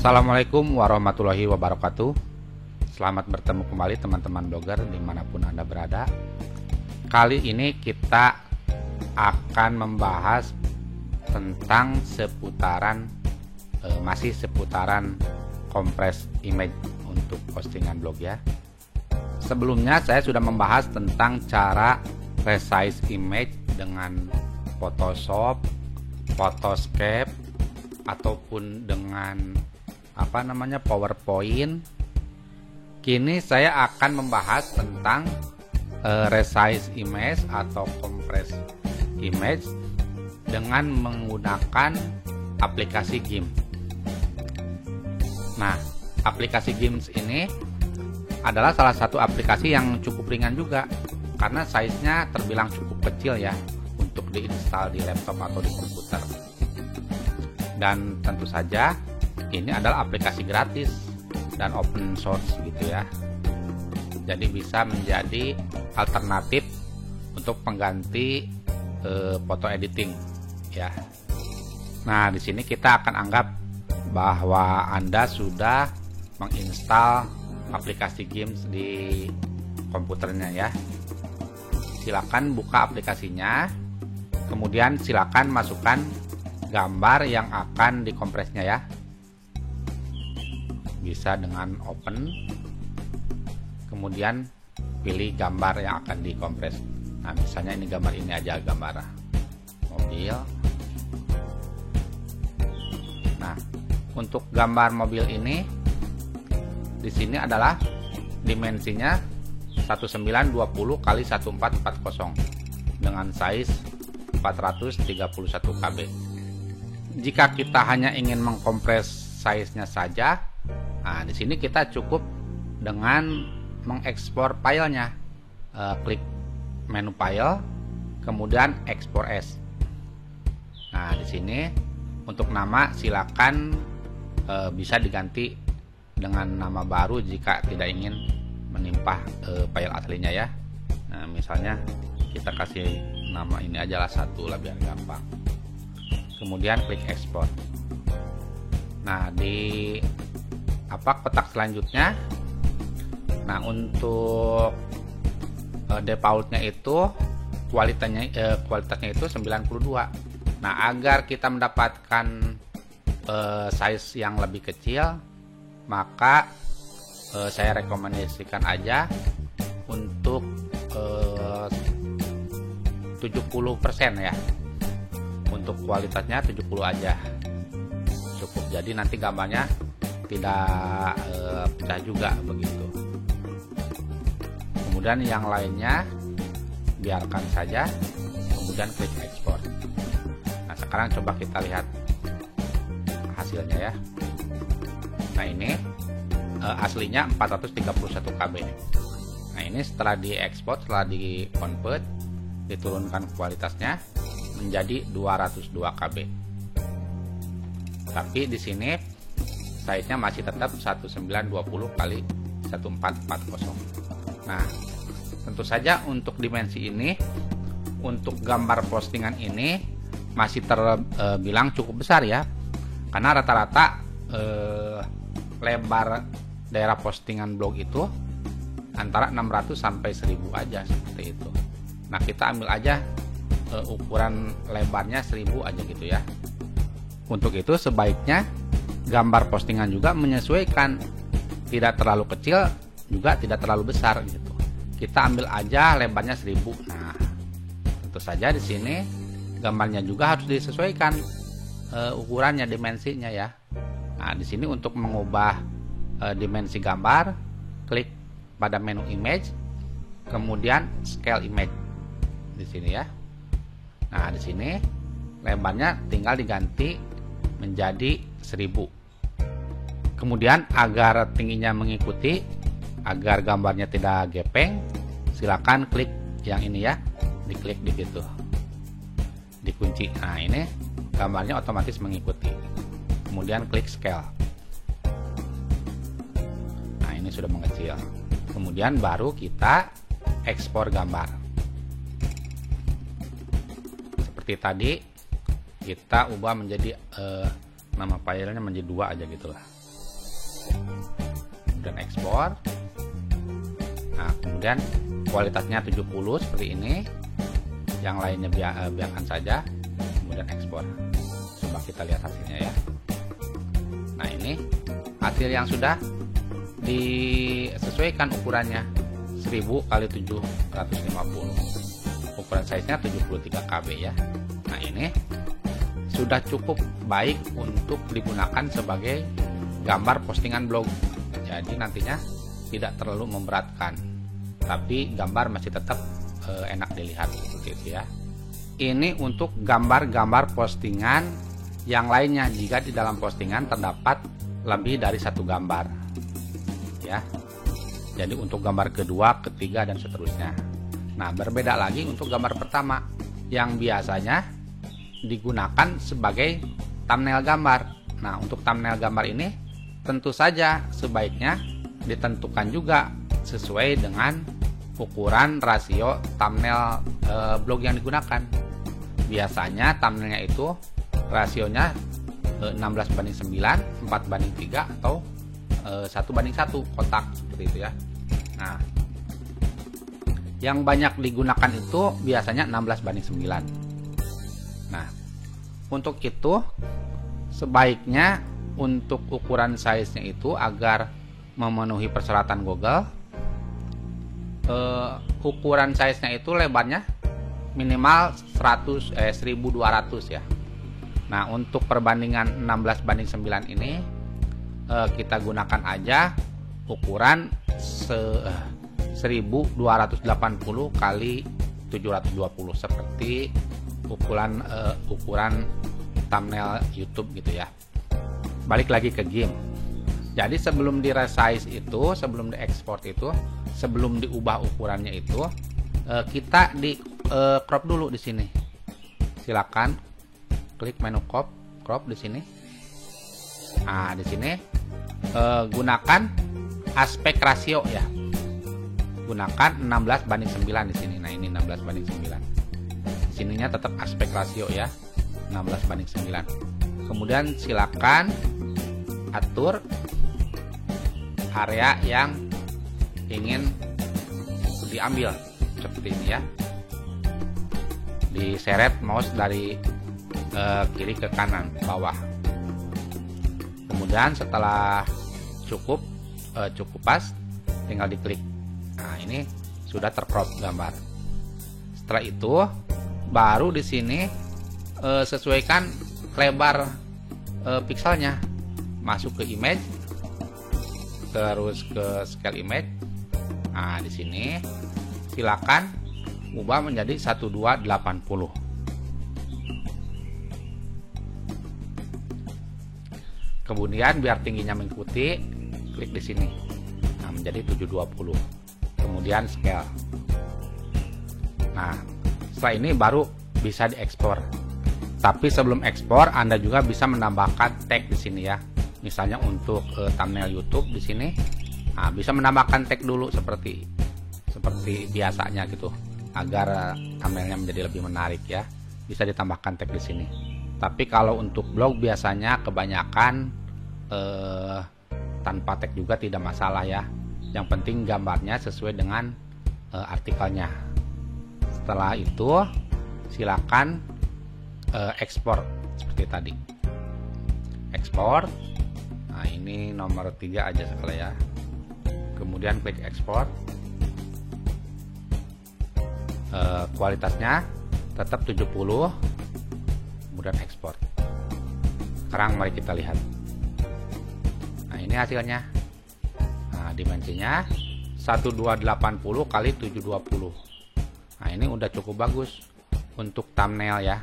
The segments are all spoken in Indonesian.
Assalamualaikum warahmatullahi wabarakatuh. Selamat bertemu kembali teman-teman blogger dimanapun Anda berada. Kali ini kita akan membahas tentang masih seputaran kompres image untuk postingan blog ya. Sebelumnya saya sudah membahas tentang cara resize image dengan Photoshop, Photoscape, ataupun dengan PowerPoint. Kini saya akan membahas tentang resize image atau compress image dengan menggunakan aplikasi GIMP. Nah, aplikasi GIMP ini adalah salah satu aplikasi yang cukup ringan juga karena size-nya terbilang cukup kecil ya untuk diinstal di laptop atau di komputer. Dan tentu saja ini adalah aplikasi gratis dan open source gitu ya. Jadi bisa menjadi alternatif untuk pengganti foto editing ya. Nah, di sini kita akan anggap bahwa Anda sudah menginstal aplikasi GIMP di komputernya ya. Silakan buka aplikasinya. Kemudian silakan masukkan gambar yang akan dikompresnya ya. Bisa dengan open, kemudian pilih gambar yang akan dikompres. Nah, misalnya ini gambar ini aja, gambar mobil. Nah, untuk gambar mobil ini di sini adalah dimensinya 1920 x 1440 dengan size 431 KB. Jika kita hanya ingin mengkompres size-nya saja, nah di sini kita cukup dengan mengekspor filenya. Klik menu file, kemudian export as. Nah, di sini untuk nama silakan bisa diganti dengan nama baru jika tidak ingin menimpah file aslinya ya. Nah, misalnya kita kasih nama ini aja lah satu lah biar gampang. Kemudian klik export. Nah, di kotak selanjutnya, nah untuk defaultnya itu kualitasnya itu 92. Nah, agar kita mendapatkan size yang lebih kecil, maka saya rekomendasikan aja untuk 70% ya. Untuk kualitasnya 70 aja cukup. Jadi nanti gambarnya tidak pecah juga begitu. Kemudian yang lainnya biarkan saja, kemudian klik export. Nah, sekarang coba kita lihat hasilnya ya. Nah, ini aslinya 431 KB. Nah, ini setelah diekspor, setelah di-convert, diturunkan kualitasnya menjadi 202 KB. Tapi di sini size-nya masih tetap 1920 x 1440. Nah, tentu saja untuk dimensi ini, untuk gambar postingan ini masih terbilang cukup besar ya. Karena rata-rata lebar daerah postingan blog itu antara 600 sampai 1000 aja seperti itu. Nah, kita ambil aja ukuran lebarnya 1000 aja gitu ya. Untuk itu sebaiknya gambar postingan juga menyesuaikan, tidak terlalu kecil juga tidak terlalu besar gitu. Kita ambil aja lebarnya 1000. Nah, tentu saja di sini gambarnya juga harus disesuaikan ukurannya, dimensinya ya. Nah, di sini untuk mengubah dimensi gambar, klik pada menu image, kemudian scale image di sini ya. Nah, di sini lebarnya tinggal diganti menjadi 1000. Kemudian agar tingginya mengikuti, agar gambarnya tidak gepeng, silakan klik yang ini ya, diklik di situ, dikunci. Nah, ini gambarnya otomatis mengikuti. Kemudian klik scale. Nah, ini sudah mengecil. Kemudian baru kita ekspor gambar. Seperti tadi kita ubah menjadi nama filenya menjadi 2 aja gitu lah. kemudian ekspor. Nah, kemudian kualitasnya 70 seperti ini, yang lainnya biarkan saja, kemudian ekspor. Coba kita lihat hasilnya ya. Nah, ini hasil yang sudah disesuaikan ukurannya, 1000 kali 750, ukuran size-nya 73 KB ya. Nah, ini sudah cukup baik untuk digunakan sebagai gambar postingan blog. Jadi nantinya tidak terlalu memberatkan, tapi gambar masih tetap enak dilihat seperti itu ya. Ini untuk gambar-gambar postingan yang lainnya jika di dalam postingan terdapat lebih dari satu gambar ya. Jadi untuk gambar kedua, ketiga, dan seterusnya. Nah, berbeda lagi untuk gambar pertama yang biasanya digunakan sebagai thumbnail gambar. Nah, untuk thumbnail gambar ini tentu saja sebaiknya ditentukan juga sesuai dengan ukuran rasio thumbnail blog yang digunakan. Biasanya thumbnailnya itu rasionya 16:9, 4:3, atau 1:1 kotak seperti itu ya. Nah, yang banyak digunakan itu biasanya 16:9. Nah, untuk itu sebaiknya untuk ukuran size-nya itu agar memenuhi persyaratan Google, ukuran size-nya itu lebarnya minimal 1200 ya. Nah, untuk perbandingan 16:9 ini kita gunakan aja ukuran 1280 kali 720 seperti ukuran thumbnail YouTube gitu ya. Balik lagi ke GIMP. Jadi sebelum di resize itu, sebelum diekspor itu, sebelum diubah ukurannya itu, kita di crop dulu di sini. Silakan klik menu crop di sini. Nah, di sini gunakan aspek rasio ya. Gunakan 16:9 di sini. Nah, ini 16:9. Di sininya tetap aspek rasio ya, 16:9. Kemudian silakan atur area yang ingin diambil seperti ini ya. Diseret mouse dari kiri ke kanan bawah. Kemudian setelah cukup pas, tinggal diklik. Nah, ini sudah tercrop gambar. Setelah itu baru di sini sesuaikan lebar pixelnya. Masuk ke image, terus ke scale image. Nah, di sini silakan ubah menjadi 1280. Kemudian biar tingginya mengikuti, klik di sini. Nah, menjadi 720. Kemudian scale. Nah, setelah ini baru bisa diekspor. Tapi sebelum ekspor, Anda juga bisa menambahkan tag di sini ya. Misalnya untuk thumbnail YouTube di sini, nah, bisa menambahkan tag dulu seperti biasanya gitu, agar thumbnailnya menjadi lebih menarik ya. Bisa ditambahkan tag di sini. Tapi kalau untuk blog biasanya kebanyakan tanpa tag juga tidak masalah ya. Yang penting gambarnya sesuai dengan artikelnya. Setelah itu silakan ekspor seperti tadi. Ekspor. Nah, ini nomor 3 aja sekali ya. Kemudian klik ekspor. Kualitasnya tetap 70. Kemudian ekspor. Sekarang mari kita lihat. Nah, ini hasilnya. Nah, dimensinya 1280 kali 720. Nah, ini udah cukup bagus untuk thumbnail ya.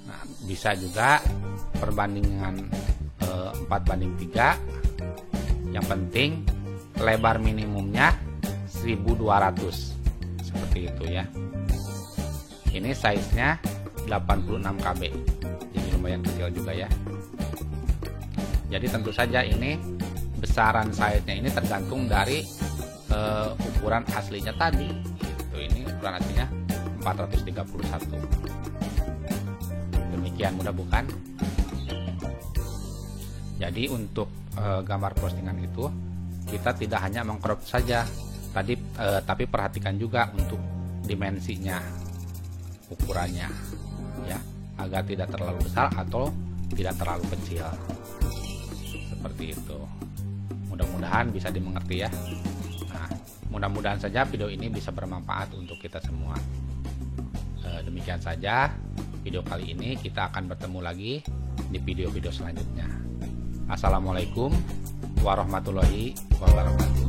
Nah, bisa juga perbandingan 4:3. Yang penting lebar minimumnya 1200 seperti itu ya. Ini size-nya 86 KB, jadi lumayan kecil juga ya. Jadi tentu saja ini besaran size-nya ini tergantung dari ukuran aslinya tadi. Ini ukuran aslinya 431. Demikian mudah bukan? Jadi untuk gambar postingan itu kita tidak hanya mengcrop saja tapi perhatikan juga untuk dimensinya, ukurannya ya, agar tidak terlalu besar atau tidak terlalu kecil. Seperti itu. Mudah-mudahan bisa dimengerti ya. Nah, mudah-mudahan saja video ini bisa bermanfaat untuk kita semua. Demikian saja video kali ini, kita akan bertemu lagi di video-video selanjutnya. Assalamualaikum warahmatullahi wabarakatuh.